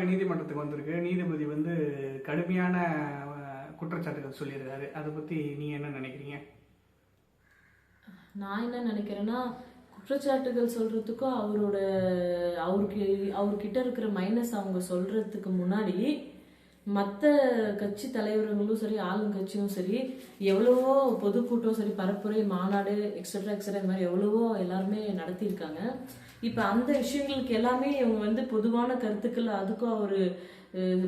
வழக்கு நீதிமன்றத்துக்கு வந்திருக்கு. நீதிபதி வந்து கடுமையான குற்றச்சாட்டுகள் சொல்லியிருக்காரு. அதை பத்தி நீங்க என்ன நினைக்கிறீங்க? நான் என்ன நினைக்கிறேன்னா, குற்றச்சாட்டுகள் சொல்றதுக்கும் அவர்கிட்ட இருக்கிற மைனஸ் அவங்க சொல்றதுக்கு முன்னாடி மற்ற கட்சி தலைவர்களும் சரி, ஆளுங்கட்சியும் சரி, எவ்வளவோ பொதுக்கூட்டம் சரி, பரப்புரை, மாநாடு, எக்ஸெட்ரா எக்ஸெட்ரா இந்த மாதிரி எவ்வளவோ எல்லாருமே நடத்தியிருக்காங்க. இப்போ அந்த விஷயங்களுக்கு எல்லாமே இவங்க வந்து பொதுவான கருத்துக்கள் அதுக்கும் அவர்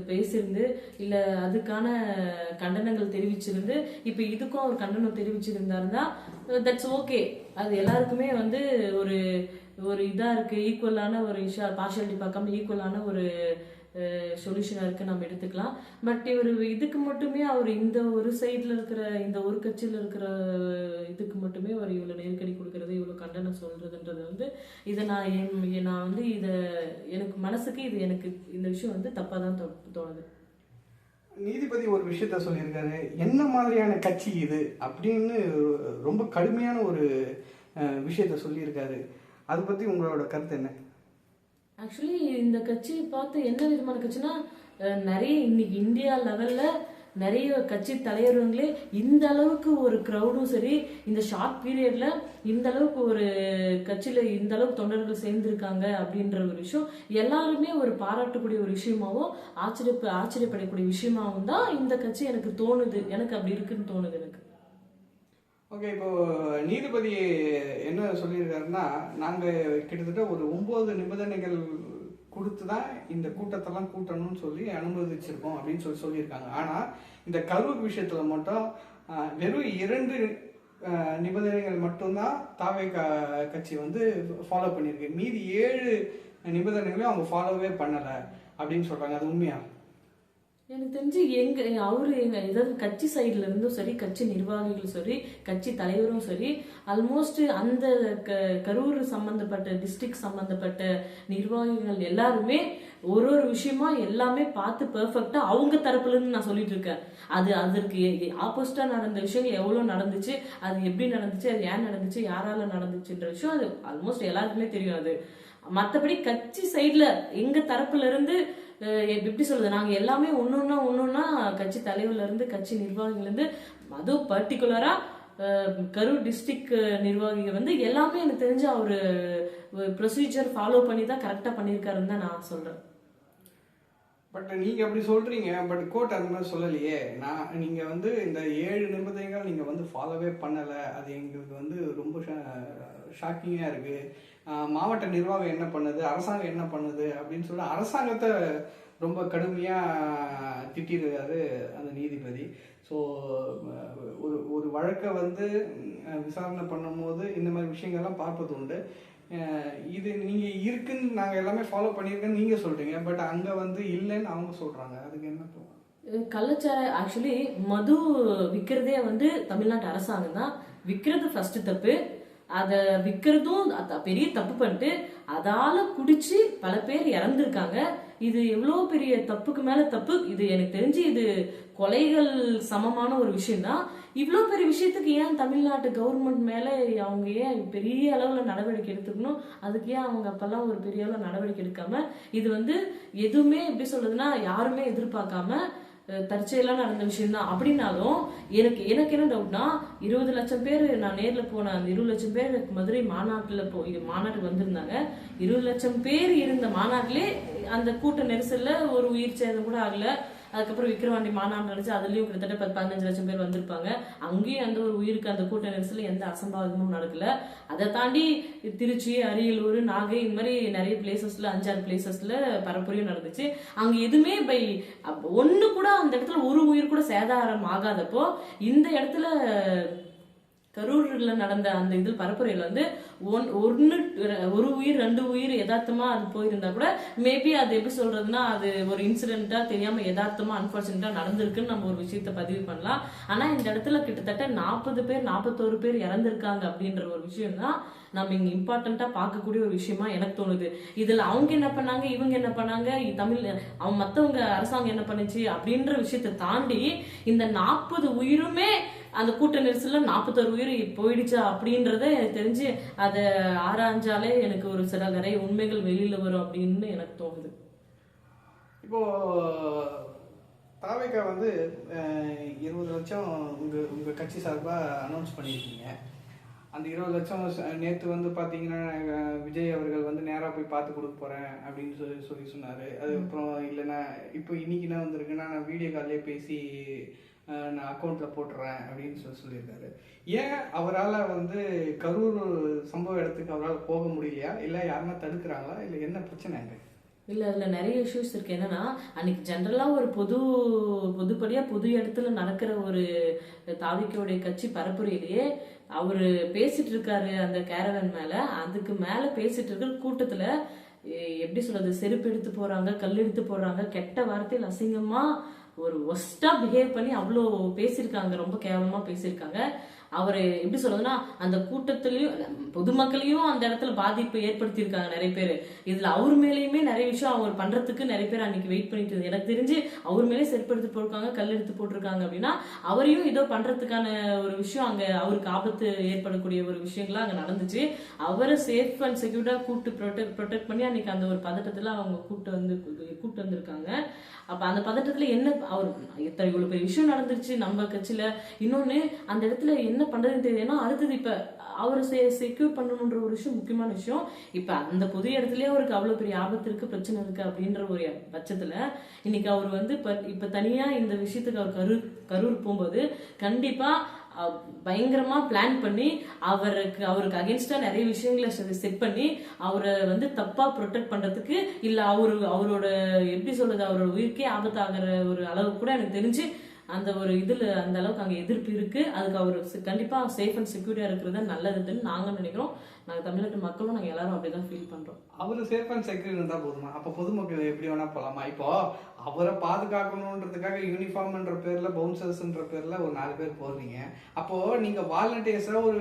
பேசியிருந்து இல்லை அதுக்கான கண்டனங்கள் தெரிவிச்சிருந்து இப்போ இதுக்கும் அவர் கண்டனம் தெரிவிச்சிருந்தாருன்னா தட்ஸ் ஓகே. அது எல்லாருக்குமே வந்து ஒரு ஒரு இதாக இருக்குது, ஈக்குவலான ஒரு பார்ஷியாலிட்டி பார்க்காம ஈக்குவலான ஒரு சொல்யூஷனாக இருக்குது, நம்ம எடுத்துக்கலாம். பட் இவர் இதுக்கு மட்டுமே அவர் இந்த ஒரு சைடில் இருக்கிற இந்த ஒரு கட்சியில் இருக்கிற இதுக்கு மட்டுமே அவர் இவ்வளோ நெருக்கடி கொடுக்கறது, இவ்வளோ கண்டனம் சொல்கிறதுன்றது வந்து இதை நான் வந்து இதை எனக்கு மனசுக்கு இது எனக்கு இந்த விஷயம் வந்து தப்பாக தான் தோணுது. நீதிபதி ஒரு விஷயத்த சொல்லியிருக்காரு, என்ன மாதிரியான கட்சி இது அப்படின்னு ரொம்ப கடுமையான ஒரு விஷயத்த சொல்லியிருக்காரு. அதை பற்றி உங்களோட கருத்து என்ன? ஆக்சுவலி இந்த கட்சியை பார்த்து என்ன விதமான கட்சினா, நிறைய இன்னைக்கு இந்தியா லெவலில் நிறைய கட்சி தலைவர்களே இந்த அளவுக்கு ஒரு க்ரௌடும் சரி, இந்த ஷார்ட் பீரியட்ல இந்த அளவுக்கு ஒரு கட்சியில இந்த அளவுக்கு தொண்டர்கள் சேர்ந்திருக்காங்க அப்படின்ற ஒரு விஷயம் எல்லாருமே ஒரு பாராட்டக்கூடிய ஒரு விஷயமாவும் ஆச்சரியப்படக்கூடிய விஷயமாவும் தான் இந்த கட்சி எனக்கு தோணுது. எனக்கு அப்படி இருக்குன்னு தோணுது எனக்கு. ஓகே, இப்போ நீதிபதி என்ன சொல்லியிருக்காருன்னா, நாங்கள் கிட்டத்தட்ட ஒரு 9 நிபந்தனைகள் கொடுத்து தான் இந்த கூட்டத்தெல்லாம் கூட்டணும்னு சொல்லி அனுமதிச்சிருக்கோம் அப்படின்னு சொல்லியிருக்காங்க. ஆனால் இந்த கரூர் விஷயத்தில் மட்டும் வெறும் 2 நிபந்தனைகள் மட்டும்தான் தாவே கட்சி வந்து ஃபாலோ பண்ணியிருக்கு. மீதி 7 நிபந்தனைகளையும் அவங்க ஃபாலோவே பண்ணலை அப்படின்னு சொல்கிறாங்க. அது உண்மையா? எனக்கு தெரிஞ்சு ஏதாவது கட்சி சைட்ல இருந்தும் சரி, கட்சி நிர்வாகிகளும் சரி, கட்சி தலைவரும் சரி, ஆல்மோஸ்ட் அந்த கரூர் சம்பந்தப்பட்ட டிஸ்ட்ரிக்ட் சம்பந்தப்பட்ட நிர்வாகிகள் எல்லாருமே ஒரு விஷயமா எல்லாமே பார்த்து பெர்ஃபெக்டா அவங்க தரப்புல இருந்து நான் சொல்லிட்டு இருக்கேன். அதற்கு ஆப்போசிட்டா நடந்த விஷயங்கள் எவ்வளவு நடந்துச்சு, அது எப்படி நடந்துச்சு, அது ஏன் நடந்துச்சு, யாரால நடந்துச்சுன்ற விஷயம் அது ஆல்மோஸ்ட் எல்லாருக்குமே தெரியும். அது மற்றபடி கட்சி சைட்ல எங்க தரப்புல இருந்து எப்படி சொல்றது, நாங்க எல்லாமே ஒன்னொன்னா கட்சி தலைவர்ல இருந்து கட்சி நிர்வாகிகள் இருந்து அதுவும் பர்டிகுலரா கரூர் டிஸ்ட்ரிக்ட் நிர்வாகிகள் வந்து எல்லாமே எனக்கு தெரிஞ்சு அவரு ப்ரொசீஜர் ஃபாலோ பண்ணி தான் கரெக்டா பண்ணியிருக்காருன்னு தான் நான் சொல்றேன். பட் நீங்க அப்படி சொல்றீங்க, பட் கோர்ட் அந்த மாதிரி சொல்லலையே. நீங்க வந்து இந்த 7 நிபந்தனைகள் நீங்க வந்து ஃபாலோவே பண்ணல, அது எங்களுக்கு வந்து ரொம்ப ஷாக்கிங்கா இருக்கு. மாவட்ட நிர்வாகம் என்ன பண்ணுது, அரசாங்கம் என்ன பண்ணுது அப்படின்னு சொல்லி அரசாங்கத்தை ரொம்ப கடுமையா திட்டிருக்காரு அந்த நீதிபதி. ஸோ ஒரு வழக்கை வந்து விசாரணை பண்ணும்போது இந்த மாதிரி விஷயங்கள்லாம் பார்ப்பது உண்டு. இது நீங்க இருக்குன்னு நாங்க எல்லாமே ஃபாலோ பண்ணியிருக்கேன்னு நீங்க சொல்றீங்க, பட் அங்க வந்து இல்லைன்னு அவங்க சொல்றாங்க. அதுக்கு என்ன தோணும்? கள்ளச்சாராயம் ஆக்சுவலி மது விற்கிறதே வந்து தமிழ்நாட்டு அரசாங்கம் தான் விற்கிறது ஃபர்ஸ்ட் தப்பு. அதை விற்கிறதும் பெரிய தப்பு பண்ணிட்டு அதால குடிச்சு பல பேர் இறந்துருக்காங்க. இது எவ்வளோ பெரிய தப்புக்கு மேல தப்பு. இது எனக்கு தெரிஞ்சு இது கொலைகள் சமமான ஒரு விஷயம் தான். இவ்வளோ பெரிய விஷயத்துக்கு ஏன் தமிழ்நாட்டு கவர்மெண்ட் மேல அவங்க ஏன் பெரிய அளவுல நடவடிக்கை எடுத்துக்கணும்? அதுக்கு ஏன் அவங்க அப்பெல்லாம் ஒரு பெரிய அளவு நடவடிக்கை எடுக்காம, இது வந்து எதுவுமே எப்படி சொல்றதுன்னா யாருமே எதிர்பார்க்காம தற்செயலாக நடந்த விஷயம் தான். அப்படின்னாலும் எனக்கு என்ன டவுட்னா, 20 லட்சம் பேர் நான் நேரில் போன அந்த 20 லட்சம் பேர் மதுரை மாநாட்டுக்கு வந்திருந்தாங்க. 20 லட்சம் பேர் இருந்த மாநாட்டிலே அந்த கூட்ட நெரிசல்ல ஒரு உயிர் சேதம் கூட ஆகல. அதுக்கப்புறம் விக்கிரவாண்டி மாநாடு நினைச்சு அதுலயும் கிட்டத்தட்ட 15 லட்சம் பேர் வந்திருப்பாங்க. அங்கேயும் அந்த ஒரு உயிருக்கு அந்த கூட்ட நெரிசல் எந்த அசம்பாவிதமும் நடக்கல. அதை தாண்டி திருச்சி, அரியலூர், நாகை இந்த மாதிரி நிறைய பிளேசஸ்ல 5-6 பிளேசஸ்ல பரப்புரையும் நடந்துச்சு. அங்க எதுவுமே ஒண்ணு கூட அந்த இடத்துல ஒரு உயிர் கூட சேதாரம் ஆகாதப்போ இந்த இடத்துல கரூர்ல நடந்த அந்த இதில் பரப்புரையில வந்து ஒரு உயிர் 2 உயிர் யதார்த்தமா அது போயிருந்தா கூட மேபி அது எப்படி சொல்றதுன்னா அது ஒரு இன்சிடென்ட்டா தெரியாம யதார்த்தமா அன்பார்ச்சுனேட்டா நடந்திருக்குன்னு நம்ம ஒரு விஷயத்த பதிவு பண்ணலாம். ஆனா இந்த இடத்துல கிட்டத்தட்ட 41 பேர் இறந்திருக்காங்க அப்படின்ற ஒரு விஷயம் தான் நம்ம இங்க இம்பார்ட்டண்டா பார்க்கக்கூடிய ஒரு விஷயமா எனக்கு தோணுது. இதுல அவங்க என்ன பண்ணாங்க, இவங்க என்ன பண்ணாங்க, அவங்க மத்தவங்க அரசாங்கம் என்ன பண்ணுச்சு அப்படின்ற விஷயத்த தாண்டி இந்த 40 உயிருமே அந்த கூட்ட நெரிசல்ல 41 உயிர் போயிடுச்சா அப்படின்றத எனக்கு தெரிஞ்சு அதை ஆராய்ஞ்சாலே எனக்கு ஒரு சில நிறைய உண்மைகள் வெளியில வரும் அப்படின்னு எனக்கு தோணுது. இப்போ தாவேக்கா வந்து 20 லட்சம் உங்கள் கட்சி சார்பாக அனௌன்ஸ் பண்ணியிருக்கீங்க. அந்த 20 லட்சம் நேற்று வந்து பார்த்தீங்கன்னா விஜய் அவர்கள் வந்து நேராக போய் பார்த்து கொடுக்க போகிறேன் அப்படின்னு சொல்லி சொன்னார். அதுக்கப்புறம் இல்லைன்னா இப்போ இன்னைக்கு என்ன வந்திருக்குன்னா நான் வீடியோ கால்லே பேசி நான் அக்கௌண்ட்டில் போட்டுறேன் அப்படின்னு சொல்லியிருக்காரு. ஏன் அவரால் வந்து கரூர் சம்பவ இடத்துக்கு அவரால் போக முடியலையா, இல்லை யாருன்னா தடுக்கிறாங்களா, இல்லை என்ன பிரச்சனை அங்கே? இல்லை அதில் நிறைய இஷ்யூஸ் இருக்குது. என்னன்னா அன்னைக்கு ஜென்ரலாக ஒரு பொதுப்படியாக பொது இடத்துல நடக்கிற ஒரு தாவிக்கோடைய கட்சி பரப்புரையிலேயே அவர் பேசிட்டு இருக்காரு அந்த கேரவன் மேலே. அதுக்கு மேலே பேசிட்டு இருக்கிற கூட்டத்தில் எப்படி சொல்றது, செருப்பு எடுத்து போகிறாங்க, கல் எடுத்து போடுறாங்க, கெட்ட வார்த்தையில் அசிங்கமாக ஒரு ஒஸ்ட்டாக பிஹேவ் பண்ணி அவ்வளோ பேசியிருக்காங்க, ரொம்ப கேவலமாக பேசியிருக்காங்க. அவர் எப்படி சொல்றதுன்னா அந்த கூட்டத்திலையும் பொதுமக்களையும் அந்த இடத்துல பாதிப்பு ஏற்படுத்தியிருக்காங்க நிறைய பேர். இதுல அவர் மேலேயுமே நிறைய விஷயம் அவர் பண்றதுக்கு நிறைய பேர் அன்னைக்கு வெயிட் பண்ணிட்டு இருந்தது. எனக்கு தெரிஞ்சு அவர் மேலே செருப்பு எடுத்து போட்டிருக்காங்க, கல் எடுத்து போட்டிருக்காங்க அப்படின்னா அவரையும் ஏதோ பண்றதுக்கான ஒரு விஷயம் அங்க அவருக்கு ஆபத்து ஏற்படக்கூடிய ஒரு விஷயங்கள்லாம் அங்க நடந்துச்சு. அவரை சேஃப் அண்ட் செக்யூர்டா கூப்பிட்டு ப்ரொடெக்ட் பண்ணி அன்னைக்கு அந்த ஒரு பதட்டத்துல அவங்க கூப்பிட்டு வந்திருக்காங்க. அப்ப அந்த பதட்டத்துல என்ன அவர் இவ்வளவு பெரிய விஷயம் நடந்துருச்சு நம்ம கட்சியில, இன்னொன்னு அந்த இடத்துல என்ன பண்றதுன்னு தெரியுது. ஏன்னா அடுத்தது இப்ப அவரை செக்யூர் பண்ணணுன்ற ஒரு விஷயம், முக்கியமான விஷயம். இப்ப அந்த பொது இடத்துலயே அவருக்கு அவ்வளவு பெரிய ஆபத்து இருக்கு, பிரச்சனை இருக்கு அப்படின்ற ஒரு பட்சத்துல இன்னைக்கு அவர் வந்து இப்ப தனியா இந்த விஷயத்துக்கு அவர் கரூர் போகும்போது கண்டிப்பா பயங்கரமா பிளான் பண்ணி அவருக்கு அகேன்ஸ்டா நிறைய விஷயங்களை செட் பண்ணி அவரை வந்து தப்பா ப்ரொடெக்ட் பண்றதுக்கு, இல்ல அவரோட எப்படி சொல்றது, அவரோட உயிருக்கே ஆபத்தாகிற ஒரு அளவு கூட எனக்கு தெரிஞ்சு அந்த ஒரு இதுல அந்த அளவுக்கு அங்க எதிர்ப்பு இருக்கு. அதுக்கு அவர் கண்டிப்பா சேஃப் அண்ட் செக்யூரியா இருக்கிறது நல்லதுன்னு நாங்க நினைக்கிறோம். நாங்க தமிழ்நாட்டு மக்களும் நாங்க எல்லாரும் அப்படிதான் ஃபீல் பண்றோம். அவரு சேஃப் அண்ட் செக்யூர் இருந்தா போதுமா? அப்ப பொதுமக்கள் எப்படி வேணா போலாமா? இப்போ அவரை பாதுகாக்கணுன்றதுக்காக யூனிஃபார்ம்ன்ற பேர்ல பவுன்சர்ஸ்ன்ற பேர்ல ஒரு 4 பேர் போடுறீங்க. அப்போ நீங்க வாலண்டியர்ஸா ஒரு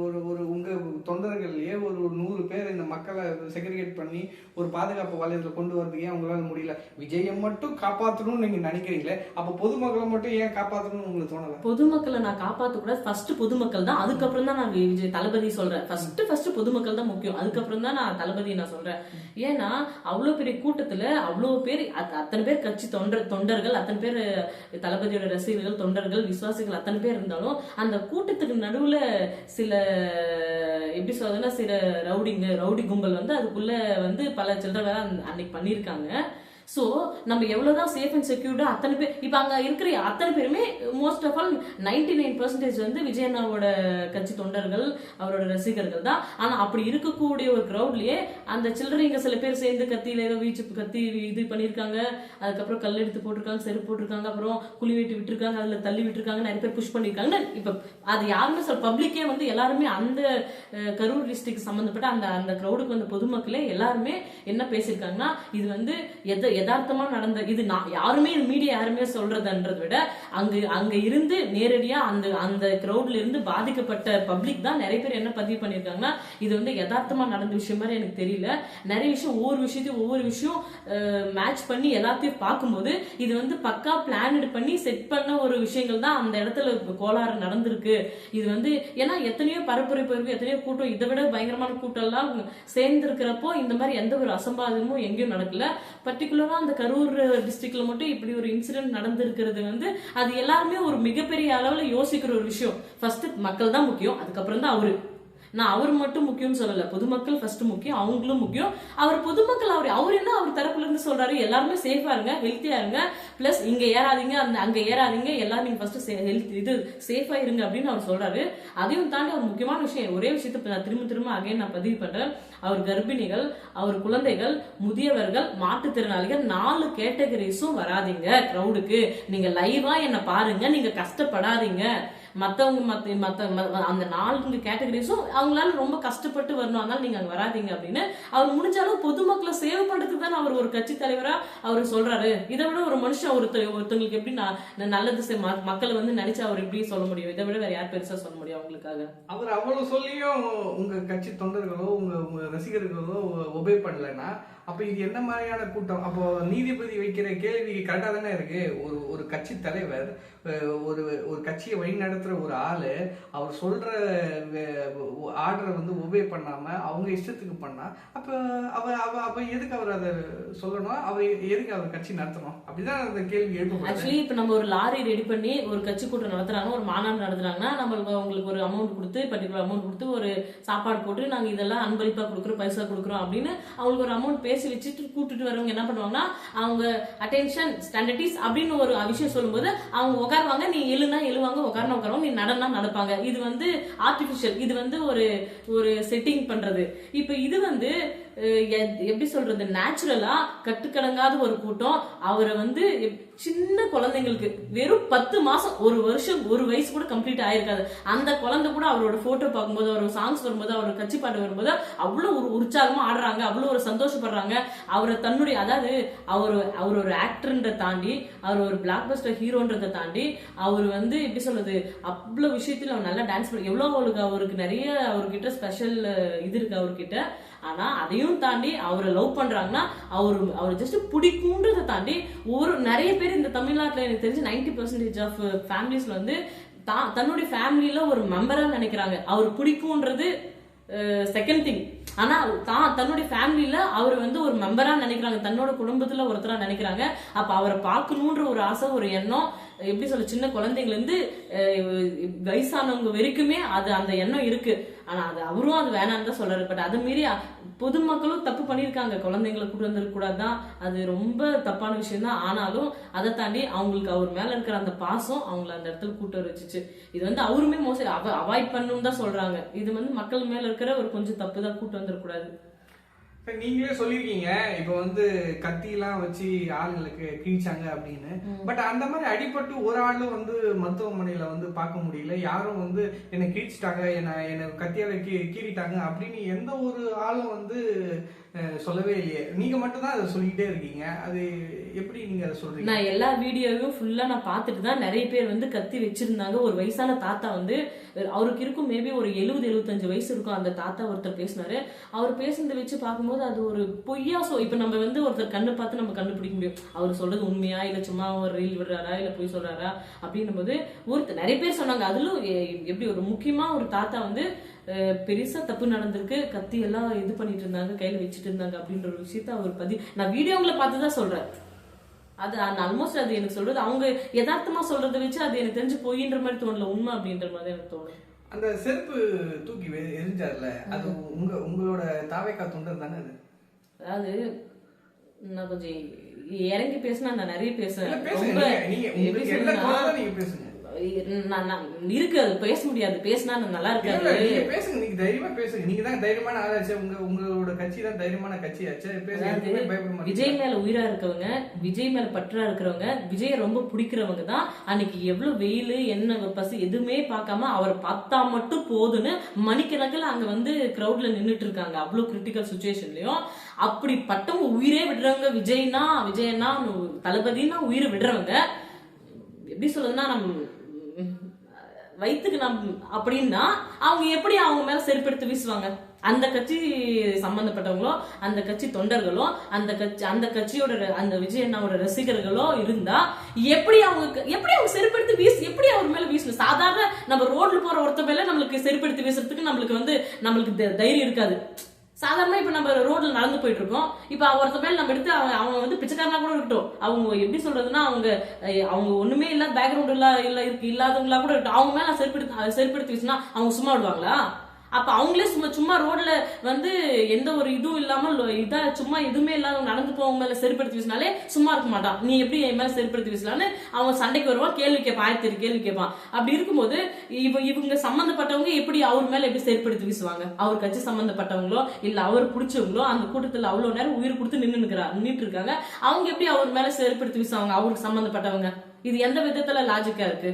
ஒரு ஒரு உங்க தொண்டர்கள்லயே ஒரு 100 பேர் இந்த மக்களை செக்ரிகேட் பண்ணி ஒரு பாதுகாப்பு வலயத்துல கொண்டு வரதுக்கு ஏன் உங்களால முடியல? விஜயை மட்டும் காப்பாற்றணும்னு நீங்க நினைக்கிறீங்களே, அப்ப பொதுமக்களை மட்டும் ஏன் காப்பாற்றணும்னு உங்களுக்கு தோணல? பொதுமக்களை நான் காப்பாற்ற கூடாது, ஃபர்ஸ்ட் பொதுமக்கள் தான். அதுக்கப்புறம் தான் நான் விஜய் தளபதி சொல்றேன். ஃபர்ஸ்ட் பொதுமக்கள் தான் முக்கியம், அதுக்கப்புறம் தான் நான் தளபதி நான் சொல்றேன். ஏன்னா அவ்வளவு பெரிய கூட்டத்துல அவ்வளவு பேர், அத்தனை பேர் கட்சி தொண்டர்கள், அத்தனை பேர் தளபதியோட ரசிகர்கள், தொண்டர்கள், விசுவாசிகள் அத்தனை பேர் இருந்தாலும் அந்த கூட்டத்துக்கு நடுவுல சில எப்படி சொல்றதுன்னா சில ரவுடி கும்பல் வந்து அதுக்குள்ள வந்து பல சில்லறை வேலை அன்னைக்கு பண்ணியிருக்காங்க. ஸோ நம்ம எவ்வளவுதான் சேஃப் அண்ட் செக்யூர்டா அத்தனை பேர் இப்ப அங்க இருக்கிற அத்தனை பேருமே மோஸ்ட் ஆஃப் ஆல் 99% வந்து விஜய் அண்ணாவோட கட்சி தொண்டர்கள், அவரோட ரசிகர்கள் தான். ஆனா அப்படி இருக்கக்கூடிய ஒரு கிரௌட்லயே அந்த சில்லறைங்க சில பேர் சேர்ந்து கத்தியில ஏதோ கத்தி இது பண்ணிருக்காங்க, அதுக்கப்புறம் கல் எடுத்து போட்டிருக்காங்க, செருப்பு போட்டிருக்காங்க, அப்புறம் குழி வெட்டி விட்டுருக்காங்க, அதுல தள்ளி விட்டுருக்காங்க, நிறைய பேர் புஷ் பண்ணிருக்காங்க. இப்ப அது யாருமே பப்ளிக்கே வந்து எல்லாருமே அந்த கரூர் டிஸ்ட்ரிக்ட் சம்பந்தப்பட்ட அந்த கிரௌடுக்கு வந்த பொதுமக்களே எல்லாருமே என்ன பேசியிருக்காங்கன்னா, இது வந்து யதார்த்தமா நடந்த இது, யாருமே மீடியா யாருமே சொல்றதுன்றதை விட அங்க இருந்து நேரடியா அந்த கிரௌட்ல இருந்து பாதிக்கப்பட்ட பப்ளிக் தான் நிறைய பேர் என்ன பதிவு பண்ணிருக்காங்கன்னா, இது வந்து யதார்த்தமா நடந்த விஷயம் மாதிரி எனக்கு தெரியல. நிறைய விஷயம் ஒவ்வொரு விஷயம் மேட்ச் பண்ணி எல்லாத்தையும் பார்க்கும்போது இது வந்து பக்கா பிளான் பண்ணி செட் பண்ண ஒரு விஷயங்கள் தான் அந்த இடத்துல கோளாறு நடந்திருக்கு. இது வந்து ஏன்னா எத்தனையோ பரப்புரை போயிருக்கு, எத்தனையோ கூட்டம், இதை விட பயங்கரமான கூட்டம் எல்லாம் சேர்ந்து இருக்கிறப்போ இந்த மாதிரி எந்த ஒரு அசம்பாதமும் எங்கேயும் நடக்கல. பர்டிகுலரா அந்த கரூர் டிஸ்ட்ரிக்ட்ல மட்டும் இப்படி ஒரு இன்சிடென்ட் நடந்திருக்கிறது வந்து அது எல்லாருமே ஒரு மிகப்பெரிய அளவுல யோசிக்கிற ஒரு விஷயம். ஃபர்ஸ்ட் மக்கள் தான் முக்கியம், அதுக்கப்புறம் தான் அவரு. நான் அவர் மட்டும் முக்கியம்னு சொல்லல, பொதுமக்கள் ஃபர்ஸ்ட் முக்கியம், அவங்களும் முக்கியம். அவர் பொதுமக்கள் அவர் என்ன அவர் தரப்புல இருந்து சொல்றாரு, எல்லாருமே சேஃபா இருங்க, ஹெல்த்தியா இருங்க, பிளஸ் இங்க ஏறாதீங்க, அங்க ஏறாதீங்க, எல்லாரும் நீங்க ஃபர்ஸ்ட் இது சேஃபா இருங்க அப்படின்னு அவர் சொல்றாரு. அதையும் தாண்டி அவர் முக்கியமான விஷயம், ஒரே விஷயத்தை நான் திரும்ப அகைன் நான் பதிவு பண்றேன். அவர் கர்ப்பிணிகள், அவர் குழந்தைகள், முதியவர்கள், மாற்றுத்திறனாளிகள் 4 கேட்டகரிஸும் வராதிங்க கிரௌடுக்கு. நீங்க லைவா என்ன பாருங்க, நீங்க கஷ்டப்படாதீங்க. மத்தவங்க அந்த 4 கேட்டகரிஸும் அவங்களால ரொம்ப கஷ்டப்பட்டு வரணும், அதனால நீங்க அங்க வராதீங்க அப்படின்னு அவர் முடிஞ்சாலும் பொதுமக்களை சேவை பண்றதுக்கு தான் அவர் ஒரு கட்சி தலைவரா அவர் சொல்றாரு. இதை விட ஒரு மனுஷன் ஒருத்தவங்களுக்கு எப்படி நல்லது மக்களை வந்து நினைச்சு அவர் எப்படி சொல்ல முடியும்? இதை விட வேற யார் பெருசா சொல்ல முடியும் அவங்களுக்காக? அவர் அவ்வளவு சொல்லியும் உங்க கட்சி தொண்டர்களோ உங்க ரசிகர்களோ ஒபே பண்ணலன்னா அப்ப இது என்ன மாதிரியான கூட்டம்? அப்போ நீதிபதி வைக்கிற கேள்வி கரெக்டா தானே இருக்கு. ஒரு கட்சி தலைவர், ஒரு கட்சியை வழி நடத்துற ஒரு ஆளு, அவர் சொல்ற ஆர்டரை வந்து ஒபே பண்ணாம அவங்க இஷ்டத்துக்கு பண்ணா அப்ப எதுக்கு அவர் அவர் அதை சொல்லணும், அவர் எதுக்கு அவர் கட்சி நடத்தணும், அப்படிதான் அந்த கேள்வி எழுப்ப. ஆக்சுவலி இப்ப நம்ம ஒரு லாரி ரெடி பண்ணி ஒரு கட்சி கூட்டம் நடத்துறாங்க, ஒரு மாநாடு நடத்துறாங்கன்னா நம்மளுக்கு அவங்களுக்கு ஒரு அமௌண்ட் கொடுத்து, பர்டிகுலர் அமௌண்ட் கொடுத்து ஒரு சாப்பாடு போட்டு நாங்க இதெல்லாம் அன்பளிப்பா கொடுக்குறோம், பைசா கொடுக்குறோம் அப்படின்னு அவங்களுக்கு ஒரு அமௌண்ட் பேசி வச்சுட்டு கூட்டிட்டு வரவங்க என்ன பண்ணுவாங்கன்னா, அவங்க அட்டென்ஷன் ஸ்டாண்டர்டிஸ் அப்படின்னு ஒரு விஷயம் சொல்லும்போது அவங்க உட்காருவாங்க, நீ எழுனா எழுவாங்க, உட்காரணும் உட்காருவாங்க, நீ நடனா நடப்பாங்க. இது வந்து ஆர்டிபிஷியல், இது வந்து ஒரு செட்டிங் பண்றது. இப்ப இது வந்து எப்படி சொல்றது, நேச்சுரலா கட்டுக்கடங்காத ஒரு கூட்டம். அவரை வந்து சின்ன குழந்தைங்களுக்கு வெறும் 10 மாசம், ஒரு வருஷம், ஒரு வயசு கூட கம்ப்ளீட் ஆயிருக்காது, அந்த குழந்தை கூட அவரோட போட்டோ பார்க்கும்போது, அவரோட சாங்ஸ் வரும்போது, அவரோட கட்சி பாட்டு வரும்போது அவ்வளவு ஒரு உற்சாகமா ஆடுறாங்க, அவ்வளவு ஒரு சந்தோஷப்படுறாங்க. அவரை தன்னுடைய, அதாவது அவர் ஒரு ஆக்டர்ன்ற தாண்டி, அவர் ஒரு பிளாக் பஸ்டர் ஹீரோன்றதை தாண்டி, அவர் வந்து எப்படி சொல்றது, அவ்வளவு விஷயத்துல அவர் நல்லா டான்ஸ் பண்ணி, எவ்வளவு அவருக்கு நிறைய அவர்கிட்ட ஸ்பெஷல் இது இருக்கு அவர்கிட்ட. ஆனா அதையும் தாண்டி அவரை லவ் பண்றாங்கன்னா, அவர் ஜஸ்ட் பிடிக்கும்ன்றதை தாண்டி நிறைய பேர் இந்த தமிழ்நாட்டுல எனக்கு தெரிஞ்சு 90% ஆஃப் ஃபேமிலிஸ்ல வந்து தன்னுடைய ஃபேமிலியில ஒரு மெம்பரா நினைக்கிறாங்க. அவர் பிடிக்கும்ன்றது செகண்ட் திங். ஆனா தன்னுடைய ஃபேமிலியில அவர் வந்து ஒரு மெம்பரா நினைக்கிறாங்க, தன்னோட குடும்பத்துல ஒருத்தரா நினைக்கிறாங்க. அப்ப அவரை பார்க்கணும்ன்ற ஒரு ஆசை, ஒரு எண்ணம், எப்படி சொல்ல, சின்ன குழந்தைங்கல இருந்து வயசானவங்க வரைக்குமே அந்த எண்ணம் இருக்கு. ஆனா அது அவரும் அது வேணான்னு தான் சொல்றாரு. பட் அதை மீறி பொதுமக்களும் தப்பு பண்ணிருக்காங்க, குழந்தைங்களை கூட்டு வந்துருக்க கூடாதுதான், அது ரொம்ப தப்பான விஷயம் தான். ஆனாலும் அதை தாண்டி அவங்களுக்கு அவர் மேல இருக்கிற அந்த பாசம் அவங்களை அந்த இடத்துல கூட்ட வச்சுச்சு. இது வந்து அவருமே மோஸ்ட்லி அவாய்ட் பண்ணணும்னு தான் சொல்றாங்க. இது வந்து மக்கள் மேல இருக்கிற ஒரு கொஞ்சம் தப்பு தான், கூட்டு வந்துடக்கூடாது. நீங்களே சொல்லிருக்கீங்க இப்ப வந்து கத்தியெல்லாம் வச்சு ஆளுங்களுக்கு கிழிச்சாங்க அப்படின்னு. பட் அந்த மாதிரி அடிபட்டு ஒரு ஆளும் வந்து மருத்துவமனையில வந்து பார்க்க முடியல, யாரும் வந்து என்னை கிழிச்சிட்டாங்க, என்ன கத்தியால கீறிட்டாங்க அப்படின்னு எந்த ஒரு ஆளும் வந்து சொல்லவே இல்லையே. நீங்க மட்டும் தான் அதை சொல்லிக்கிட்டே இருக்கீங்க. அது எப்படி நீங்க அதை சொல்றீங்க? நான் எல்லா வீடியோவையும் ஃபுல்லா நான் பார்த்துட்டு தான், நிறைய பேர் வந்து கத்தி வச்சிருந்தாங்க. ஒரு வயசான தாத்தா வந்து, அவருக்கு இருக்கும் மேபி ஒரு 70-75 வயசு இருக்கும், அந்த தாத்தா ஒருத்தர் பேசினாரு. அவர் பேசுனதை வச்சு பார்க்கும்போது அது ஒரு பொய்யா. இப்ப நம்ம வந்து ஒருத்தர் கண்ணு பார்த்து நம்ம கண்டுபிடிக்க முடியும் அவர் சொல்றது உண்மையா இல்ல சும்மா ஒரு ரீல் விடுறாரா இல்ல பொய் சொல்றாரா அப்படின்னும் போது நிறைய பேர் சொன்னாங்க. அதுல எப்படி ஒரு முக்கியமா ஒரு தாத்தா வந்து பெருசா தப்பு நடந்திருக்கு, கத்தி எல்லாம் இது பண்ணிட்டு இருந்தாங்க, கையில வச்சுட்டு இருந்தாங்க அப்படின்ற ஒரு விஷயத்த அவர் நான் வீடியோங்களை பார்த்துதான் சொல்றேன். அது ஆல்மோஸ்ட் அது எனக்கு சொல்றது அவங்க யதார்த்தமா சொல்றதை வச்சு அது எனக்கு தெரிஞ்சு பொய்ன்ற மாதிரி தோணல, உண்மை அப்படின்ற மாதிரி எனக்கு தோணும். அந்த செருப்பு தூக்கி எரிஞ்சார்ல, அது உங்களோட தாவேக்கா தொண்டர் தானே அது? அதாவது நான் கொஞ்சம் இறங்கி பேசினா நான் நிறைய பேசுறேன், இருக்கு அது பேச முடியாது, பேசினா நல்லா இருக்காது. பேசுங்க, நீங்க தைரியமா பேசுங்க, நீங்க தான் தைரியமான ஆளாச்சு, உங்களோட கட்சி தான் தைரியமான கட்சியாச்சு. விஜய் மேல உயிரா இருக்கவங்க, விஜய் மேல பற்றா இருக்கிறவங்க, விஜய் ரொம்ப பிடிக்கிறவங்க தான் அன்னைக்கு எவ்வளவு வெயில் என்ன பசி எதுவுமே பார்க்காம அவரை பார்த்தா மட்டும் போதுன்னு மணிக்கணக்கில் அங்க வந்து கிரௌட்ல நின்றுட்டு இருக்காங்க, அவ்வளவு கிரிட்டிக்கல் சுச்சுவேஷன்லயும். அப்படிப்பட்டவங்க உயிரே விடுறவங்க, விஜயனா தளபதினா உயிரை விடுறவங்க, எப்படி சொல்றதுன்னா நம்ம வயிற்றுக்கு அப்படின்னா அவங்க எப்படி அவங்க மேல செருப்படுத்தி வீசுவாங்க? அந்த கட்சி சம்பந்தப்பட்டவங்களோ, அந்த கட்சி தொண்டர்களோ, அந்த கட்சியோட அந்த விஜய் அண்ணாவோட ரசிகர்களோ இருந்தா எப்படி அவங்க செருப்படுத்தி எப்படி அவர் மேல வீசணும்? சாதாரண நம்ம ரோட்ல போற ஒருத்த மேல நம்மளுக்கு செருப்படுத்தி வீசுறதுக்கு நம்மளுக்கு தைரியம் இருக்காது. சாதாரணமா இப்ப நம்ம ரோட்ல நடந்து போயிட்டு இருக்கோம், இப்ப ஒருத்த மேல நம்ம எடுத்து அவங்க வந்து பிச்சைக்காரனா கூட இருக்கட்டும், அவங்க எப்படி சொல்றதுன்னா அவங்க ஒண்ணுமே இல்ல, பேக்ரவுண்ட் இல்லாதவங்களா கூட இருக்கட்டும், அவங்க மேல செருப்படுத்தி வீசினா அவங்க சும்மா விடுவாங்களா? அப்ப அவங்களே சும்மா ரோட்ல வந்து எந்த ஒரு இதுவும் இல்லாம சும்மா எதுவுமே இல்லாத நடந்து போவங்க மேல செருப்படுத்தி வீசினாலே சும்மா இருக்க மாட்டான். நீ எப்படி என் மேல செருப்படுத்தி வீசலான்னு அவன் சண்டைக்கு வருவான், கேள்வி கேட்பான், 1000 கேள்வி கேட்பான். அப்படி இருக்கும்போது இவங்க சம்பந்தப்பட்டவங்க எப்படி அவர் மேல எப்படி செருப்படுத்தி வீசுவாங்க? அவர் கட்சி சம்பந்தப்பட்டவங்களோ இல்ல அவர் பிடிச்சவங்களோ அந்த கூட்டத்துல அவ்வளவு நேரம் உயிர் கொடுத்து நின்றுட்டு இருக்காங்க, அவங்க எப்படி அவர் மேல செருப்படுத்தி வீசுவாங்க? அவருக்கு சம்பந்தப்பட்டவங்க. இது எந்த விதத்துல லாஜிக்கா இருக்கு?